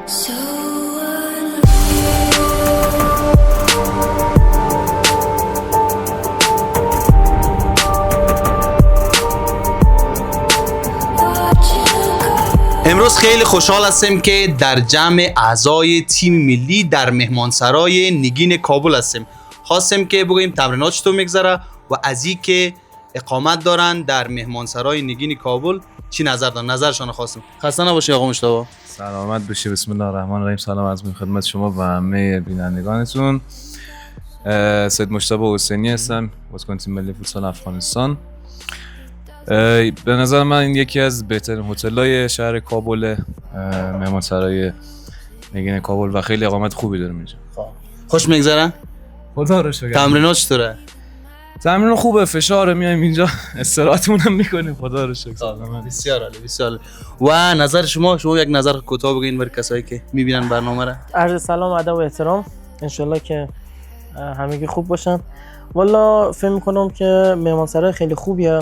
امروز خیلی خوشحال هستیم که در جمع اعضای تیم ملی در مهمانسرای نگین کابل هستیم. خواستیم که بگوییم تمرینات چطور میگذره و از این که اقامت دارن در مهمانسرای نگین کابل چی نظر دارن، نظرشان خواستیم. خسته نباشی آقا مشتبه. سلامت باشی. بسم الله الرحمن الرحیم. سلام از من خدمت شما و همه بینندگانتون. سید مجتبی حسینی هستم، بازیکن تیم ملی فوتسال افغانستان. به نظر من این یکی از بهترین هتل‌های شهر کابل، مهمانسرای نگین کابل و خیلی اقامت خوبی داریم اینجا. خوش میگذره؟ خدا رو شکر. تمرینات چطوره؟ تمرین خوبه، فشاره، میایم اینجا استراحتمون هم میکنیم. خدا رو شکر. بسیار عالی، بسیار عالی. و نظر شما یک نظر کوتاه بگین برای کسایی که میبینن برنامه را. عرض سلام، ادب و احترام. انشالله که همگی خوب باشن. والا فکر میکنم که مهمانسرای خیلی خوبیه.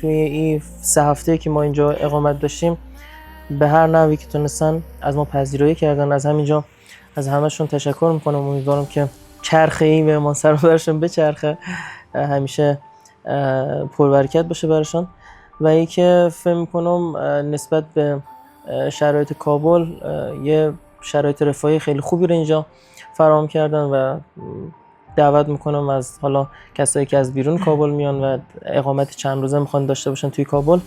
توی این 3 هفته که ما اینجا اقامت داشتیم به هر نحوی که تونستن از ما پذیرایی کردن. از همینجا از همشون تشکر میکنم. امیدوارم که چرخه این مهمانسرا براشون بچرخه، همیشه پربرکت باشه براشون. و این که فکر میکنم نسبت به شرایط کابل یه شرایط رفاهی خیلی خوبی رو اینجا فراهم کردن و دعوت میکنم از حالا کسایی که از بیرون کابل میان و اقامت چند روزه میخوان داشته باشن توی کابل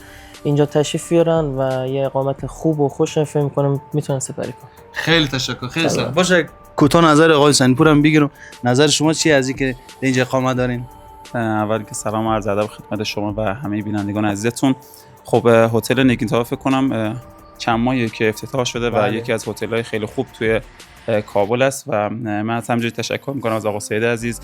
اینجا تشریف بیارن و یه اقامت خوب و خوش فکر میکنم میتونن سپری کنن. خیلی تشکر. خیلی سلام. باشه کوتاه نظر آقای حسینپور هم بگیرم. نظر شما چیه از اینکه اینجا اقامت دارین؟ اول که سلام و عرض ادب خدمت شما و همه بینندگان عزیزتون. خب هتل نگین کابل فکر کنم چند ماهیه که افتتاح شده و یکی از هتل‌های خیلی خوب توی کابل است و من از همینجوری تشکر میکنم از آقا سید عزیز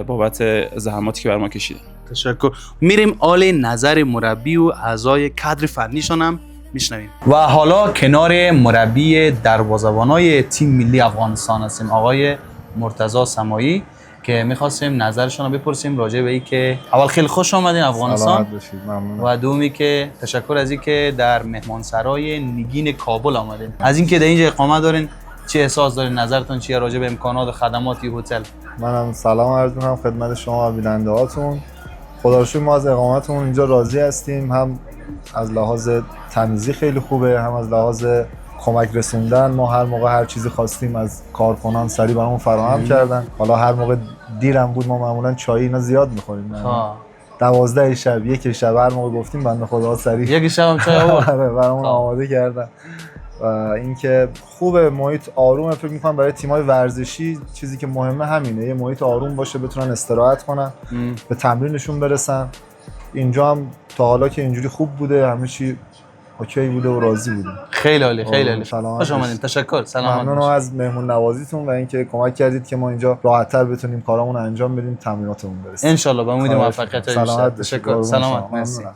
بابت زحماتی که بر ما کشیدن. تشکر. میریم آل نظر مربی و اعضای کادر فنیشون هم میشنویم. و حالا کنار مربی دروازه‌بانای تیم ملی افغانستان هستیم، آقای مرتضی سمایی، که می‌خواستیم نظرشون رو بپرسیم راجع به این که اول خیلی خوش آمدین افغانستان و دومی که تشکر از این که در مهمانسرای نگین کابل آمدین. از اینکه در اینجا اقامت دارین چه احساس دارین؟ نظرتون چیه راجع به امکانات و خدمات این هتل؟ منم سلام عرض می‌کنم خدمت شما و بیننده‌هاتون. خدا رو شکر ما از اقامتمون اینجا راضی هستیم. هم از لحاظ تمیزی خیلی خوبه، هم از لحاظ کمک رسوندن. ما هر موقع هر چیزی خواستیم از کارکنان سریع برامون فراهم کردن. حالا هر موقع دیرم بود ما معمولا چای اینا زیاد می‌خوریم. 12 شب، 1 شب هر موقع گفتیم بنده خدا سریع 1 شب هم چای آورد برامون آماده کردن. و اینکه خوبه، محیط آرومه. فکر می‌کنم برای تیم‌های ورزشی چیزی که مهمه همینه، یه محیط آروم باشه، بتونن استراحت کنن، به تمرینشون برسن. اینجا هم تا حالا که اینجوری خوب بوده، همه چی اوکی بوده و راضی بودیم. خیلی عالی، خیلی عالی. خوش اومدین. تشکر. سلامت. ممنونم از مهمون نوازیتون و اینکه کمک کردید که ما اینجا راحت‌تر بتونیم کارامون رو انجام بدیم، تمریناتمون برسیم. ان شاءالله به امید موفقیت. سلامت. تشکر. سلامت. مرسی.